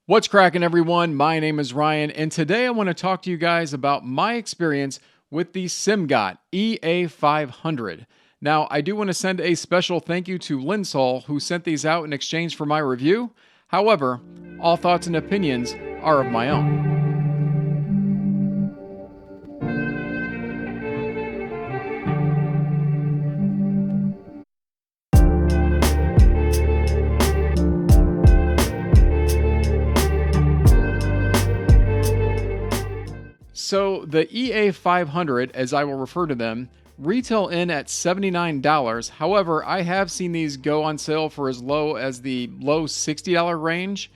What's cracking, everyone? My name is Ryan, and today I want to talk to you guys about my experience with the SimGot EA500. Now, I do want to send a special thank you to Linsol, who sent these out in exchange for my review. However, all thoughts and opinions are of my own. So the EA500, as I will refer to them, retail in at $79. However, I have seen these go on sale for as low as the low $60 range.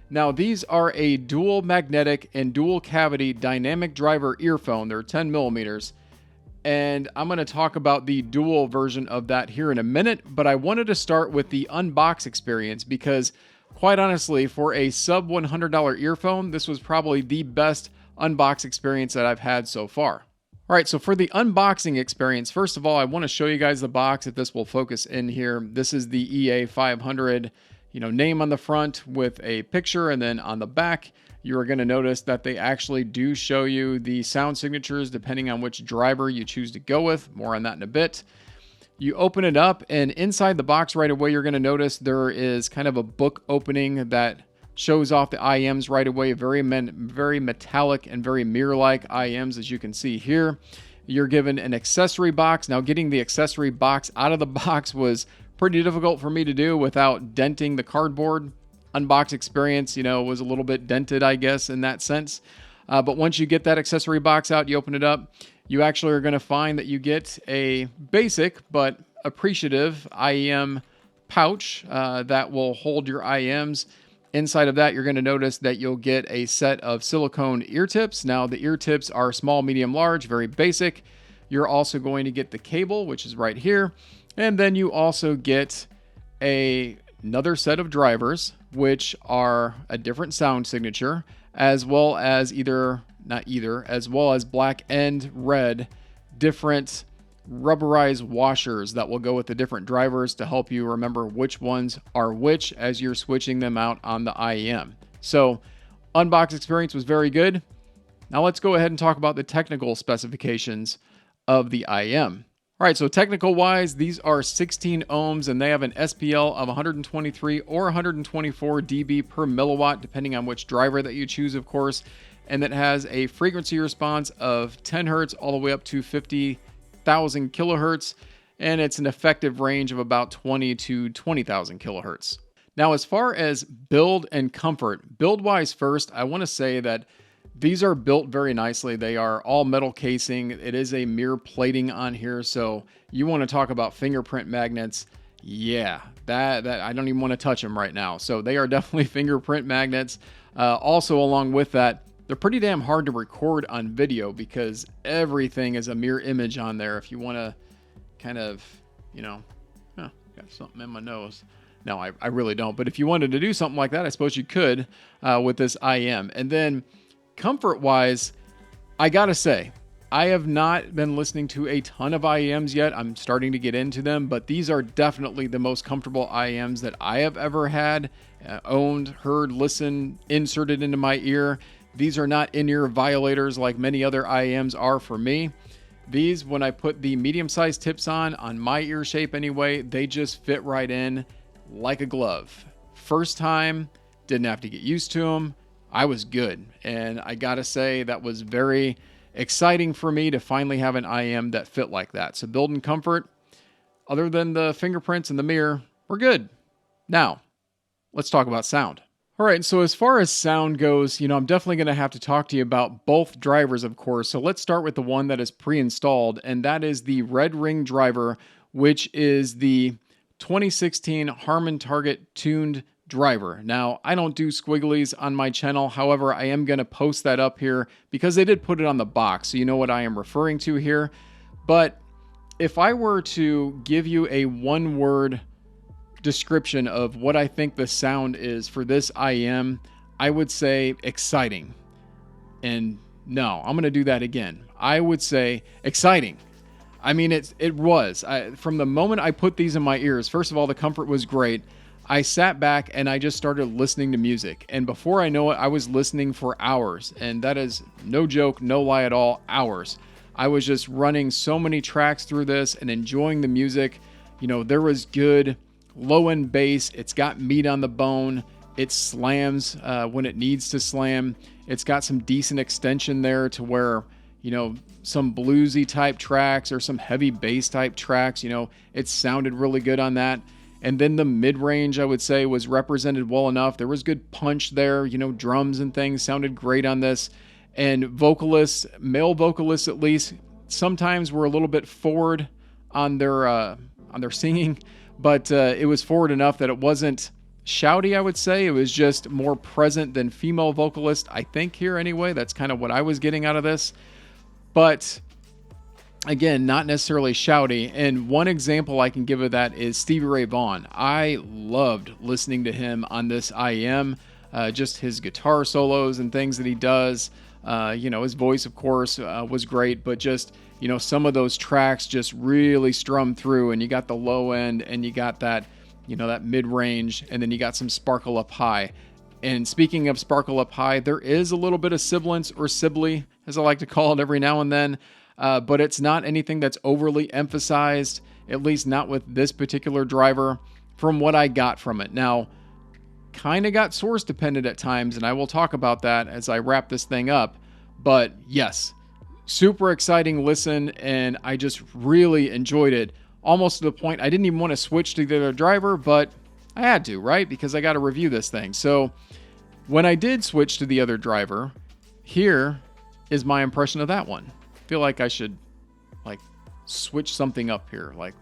Now, these are a dual magnetic and dual cavity dynamic driver earphone. They're 10 millimeters. And I'm going to talk about the dual version of that here in a minute, but I wanted to start with the unbox experience because, quite honestly, for a sub $100 earphone, this was probably the best unbox experience that I've had so far. All right, so for the unboxing experience, first of all, I want to show you guys the box if this will focus in here. This is the EA500, name on the front with a picture, and then on the back, you're going to notice that they actually do show you the sound signatures depending on which driver you choose to go with. More on that in a bit. You open it up, and inside the box right away, you're going to notice there is kind of a book opening that shows off the IMs right away. Very metallic and very mirror-like IMs, as you can see here. You're given an accessory box. Now, getting the accessory box out of the box was pretty difficult for me to do without denting the cardboard. Unbox experience, was a little bit dented, I guess, in that sense. But once you get that accessory box out, you open it up, you actually are going to find that you get a basic but appreciative IEM pouch that will hold your IEMs. Inside of that, you're going to notice that you'll get a set of silicone ear tips. Now, the ear tips are small, medium, large, very basic. You're also going to get the cable, which is right here. And then you also get another set of drivers, which are a different sound signature, as well as as well as black and red different rubberized washers that will go with the different drivers to help you remember which ones are which as you're switching them out on the IEM. So, unbox experience was very good. Now let's go ahead and talk about the technical specifications of the IEM. All right, so technical wise, these are 16 ohms and they have an SPL of 123 or 124 dB per milliwatt, depending on which driver that you choose, of course. And that has a frequency response of 10 hertz all the way up to 50,000 kilohertz, and it's an effective range of about 20 to 20,000 kilohertz. Now, as far as build and comfort, build-wise first, I want to say that these are built very nicely. They are all metal casing. It is a mirror plating on here, so you want to talk about fingerprint magnets. Yeah, that I don't even want to touch them right now. So they are definitely fingerprint magnets. Also, along with that, they're pretty damn hard to record on video because everything is a mirror image on there. If you want to kind of, got something in my nose. No, I really don't. But if you wanted to do something like that, I suppose you could with this IEM. And then comfort-wise, I gotta say, I have not been listening to a ton of IEMs yet. I'm starting to get into them, but these are definitely the most comfortable IEMs that I have ever had, owned, heard, listened, inserted into my ear. These are not in-ear violators like many other IEMs are for me. These, when I put the medium-sized tips on my ear shape anyway, they just fit right in like a glove. First time, didn't have to get used to them. I was good. And I gotta say, that was very exciting for me to finally have an IEM that fit like that. So build and comfort, other than the fingerprints and the mirror, we're good. Now, let's talk about sound. All right, so as far as sound goes, I'm definitely going to have to talk to you about both drivers, of course. So let's start with the one that is pre-installed, and that is the Red Ring driver, which is the 2016 Harman Target tuned driver. Now, I don't do squigglies on my channel. However, I am going to post that up here because they did put it on the box, so you know what I am referring to here. But if I were to give you a one-word description of what I think the sound is for this IEM, I would say exciting. And no, I'm going to do that again. I would say exciting. I mean, it was. From the moment I put these in my ears, first of all, the comfort was great. I sat back and I just started listening to music. And before I know it, I was listening for hours. And that is no joke, no lie at all, hours. I was just running so many tracks through this and enjoying the music. You know, there was good low end bass. It's got meat on the bone. It slams when it needs to slam. It's got some decent extension there to where, you know, some bluesy type tracks or some heavy bass type tracks, you know, it sounded really good on that. And then the mid-range, I would say, was represented well enough. There was good punch there, you know, drums and things sounded great on this. And vocalists, male vocalists at least, sometimes were a little bit forward on their singing, but it was forward enough that it wasn't shouty, I would say. It was just more present than female vocalist, I think, here anyway. That's kind of what I was getting out of this. But again, not necessarily shouty. And one example I can give of that is Stevie Ray Vaughan. I loved listening to him on this IEM, just his guitar solos and things that he does. You know, his voice, of course, was great, but just, you know, some of those tracks just really strum through, and you got the low end and you got that, you know, that mid range, and then you got some sparkle up high. And speaking of sparkle up high, there is a little bit of sibilance or sibly, as I like to call it every now and then. But it's not anything that's overly emphasized, at least not with this particular driver, from what I got from it. Now, kind of got source dependent at times, and I will talk about that as I wrap this thing up. But yes, super exciting listen, and I just really enjoyed it, almost to the point I didn't even want to switch to the other driver, but I had to, right? Because I got to review this thing. So when I did switch to the other driver, here is my impression of that one. Feel like I should like switch something up here, like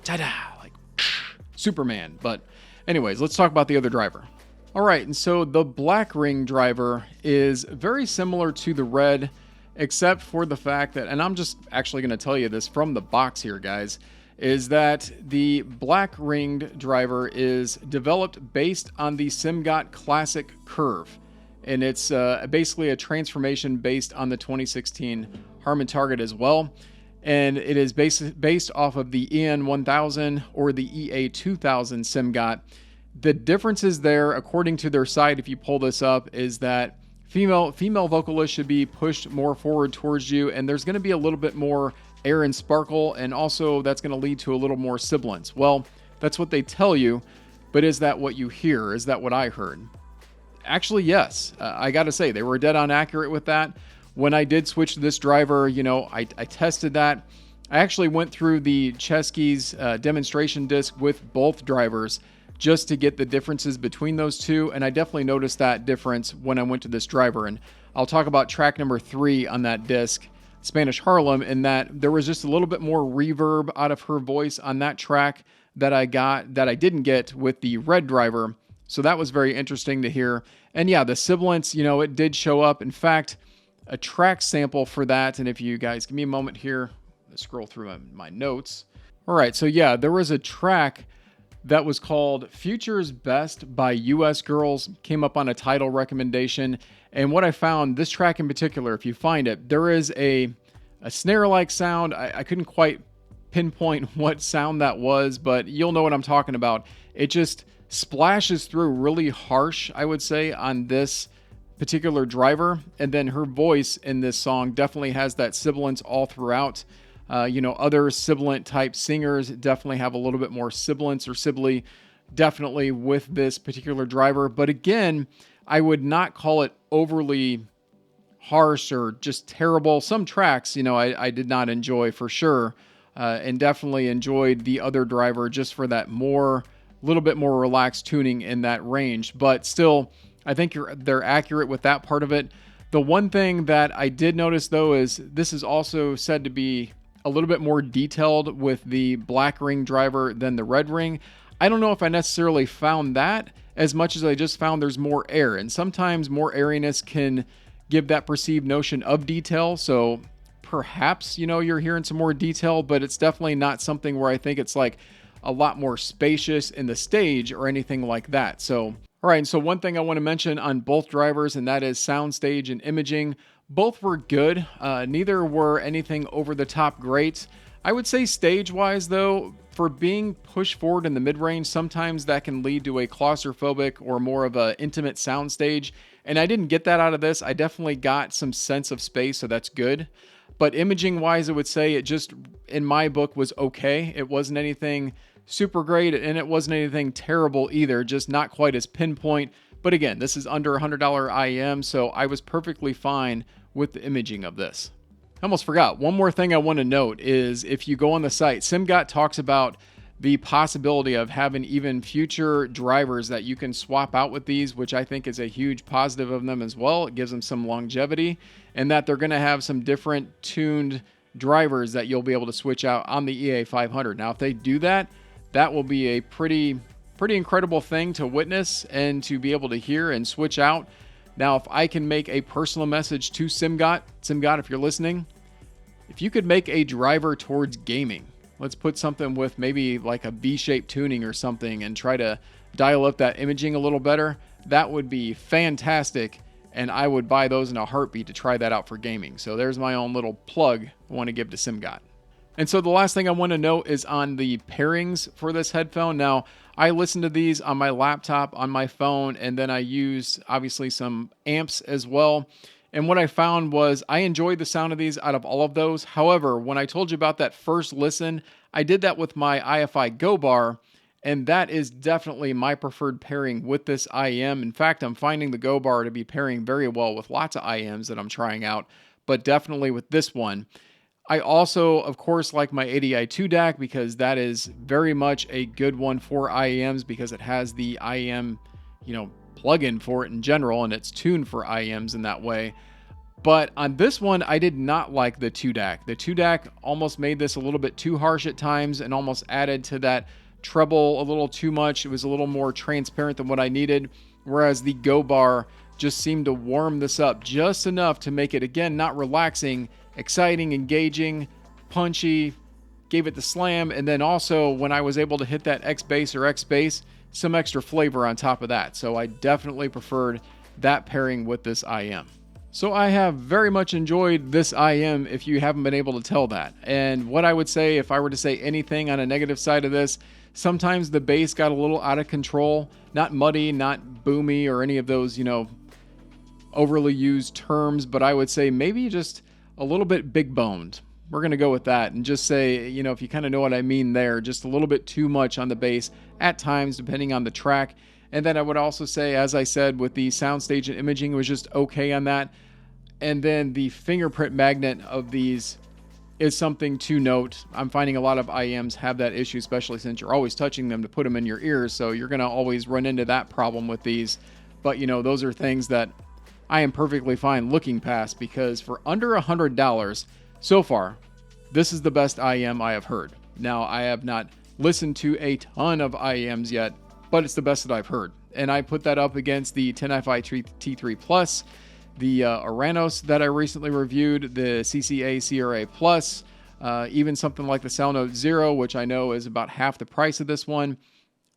ta-da, like Superman. But anyways, let's talk about the other driver. All right, and so the black ring driver is very similar to the red, except for the fact that, and I'm just actually going to tell you this from the box here, guys, is that the black ringed driver is developed based on the SimGot Classic Curve. And it's basically a transformation based on the 2016 Harman Target as well. And it is based off of the EN1000 or the EA500 SimGot. The differences there, according to their site, if you pull this up, is that female vocalists should be pushed more forward towards you, and there's going to be a little bit more air and sparkle, and also that's going to lead to a little more sibilance. Well, that's what they tell you, but is that what you hear? Is that what I heard? Actually, yes. I got to say, they were dead on accurate with that. When I did switch to this driver, you know, I tested that. I actually went through the Chesky's demonstration disc with both drivers just to get the differences between those two, and I definitely noticed that difference when I went to this driver. And I'll talk about track number 3 on that disc, Spanish Harlem, in that there was just a little bit more reverb out of her voice on that track that I didn't get with the red driver. So that was very interesting to hear. And yeah, the sibilance, you know, it did show up. In fact, a track sample for that, and if you guys give me a moment here, let's scroll through my notes. All right, so yeah, there was a track that was called Future's Best by US Girls, came up on a title recommendation. And what I found, this track in particular, if you find it, there is a snare-like sound. I couldn't quite pinpoint what sound that was, but you'll know what I'm talking about. It just splashes through really harsh, I would say, on this particular driver. And then her voice in this song definitely has that sibilance all throughout. You know, other sibilant type singers definitely have a little bit more sibilance or sibly, definitely with this particular driver. But again, I would not call it overly harsh or just terrible. Some tracks, you know, I did not enjoy for sure, and definitely enjoyed the other driver just for that little bit more relaxed tuning in that range. But still, I think they're accurate with that part of it. The one thing that I did notice, though, is this is also said to be a little bit more detailed with the black ring driver than the red ring. I don't know if I necessarily found that as much as I just found there's more air, and sometimes more airiness can give that perceived notion of detail. So perhaps, you know, you're hearing some more detail, but it's definitely not something where I think it's like a lot more spacious in the stage or anything like that. So, all right. And so one thing I want to mention on both drivers, and that is soundstage and imaging. Both were good. Neither were anything over the top great. I would say stage wise though, for being pushed forward in the mid-range, sometimes that can lead to a claustrophobic or more of a intimate soundstage. And I didn't get that out of this. I definitely got some sense of space, so that's good. But imaging wise, I would say it just, in my book, was okay. It wasn't anything super great, and it wasn't anything terrible either, just not quite as pinpoint. But again, this is under $100 IEM, so I was perfectly fine with the imaging of this. I almost forgot. One more thing I want to note is if you go on the site, SimGot talks about the possibility of having even future drivers that you can swap out with these, which I think is a huge positive of them as well. It gives them some longevity, and that they're going to have some different tuned drivers that you'll be able to switch out on the EA500. Now, if they do that, that will be a pretty incredible thing to witness and to be able to hear and switch out. Now, if I can make a personal message to SimGot, if you're listening, if you could make a driver towards gaming, let's put something with maybe like a V-shaped tuning or something and try to dial up that imaging a little better, that would be fantastic. And I would buy those in a heartbeat to try that out for gaming. So there's my own little plug I want to give to SimGot. And so the last thing I want to note is on the pairings for this headphone. Now, I listen to these on my laptop, on my phone, and then I use obviously some amps as well. And what I found was I enjoyed the sound of these out of all of those. However, when I told you about that first listen, I did that with my IFI Go Bar, and that is definitely my preferred pairing with this IEM. In fact, I'm finding the Go Bar to be pairing very well with lots of IEMs that I'm trying out, but definitely with this one. I also, of course, like my ADI2 DAC because that is very much a good one for IEMs because it has the IEM, plugin for it in general, and it's tuned for IEMs in that way. But on this one, I did not like the 2 DAC. The 2 DAC almost made this a little bit too harsh at times and almost added to that treble a little too much. It was a little more transparent than what I needed, whereas the Go Bar just seemed to warm this up just enough to make it, again, not relaxing, exciting, engaging, punchy, gave it the slam, and then also when I was able to hit that X bass or X bass, some extra flavor on top of that. So I definitely preferred that pairing with this IEM. So I have very much enjoyed this IEM if you haven't been able to tell that. And what I would say, if I were to say anything on a negative side of this, sometimes the bass got a little out of control, not muddy, not boomy or any of those, overly used terms, but I would say maybe just a little bit big boned. We're going to go with that and just say, if you kind of know what I mean there, just a little bit too much on the bass at times, depending on the track. And then I would also say, as I said, with the soundstage and imaging, it was just okay on that. And then the fingerprint magnet of these is something to note. I'm finding a lot of IEMs have that issue, especially since you're always touching them to put them in your ears. So you're going to always run into that problem with these. But, those are things that I am perfectly fine looking past because for under $100 so far, this is the best IEM I have heard. Now, I have not listened to a ton of IEMs yet, but it's the best that I've heard. And I put that up against the 10i5 T3 Plus, the Oranos that I recently reviewed, the CCA CRA Plus, even something like the Soundnote Zero, which I know is about half the price of this one.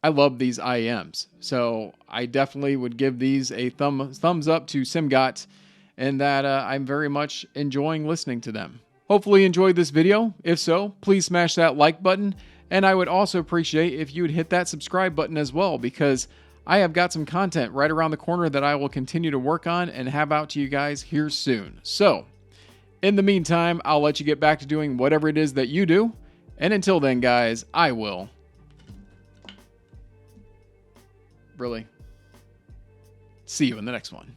I love these IEMs. So I definitely would give these a thumbs up to SimGot, and that I'm very much enjoying listening to them. Hopefully you enjoyed this video. If so, please smash that like button. And I would also appreciate if you would hit that subscribe button as well, because I have got some content right around the corner that I will continue to work on and have out to you guys here soon. So in the meantime, I'll let you get back to doing whatever it is that you do. And until then, guys, I will really see you in the next one.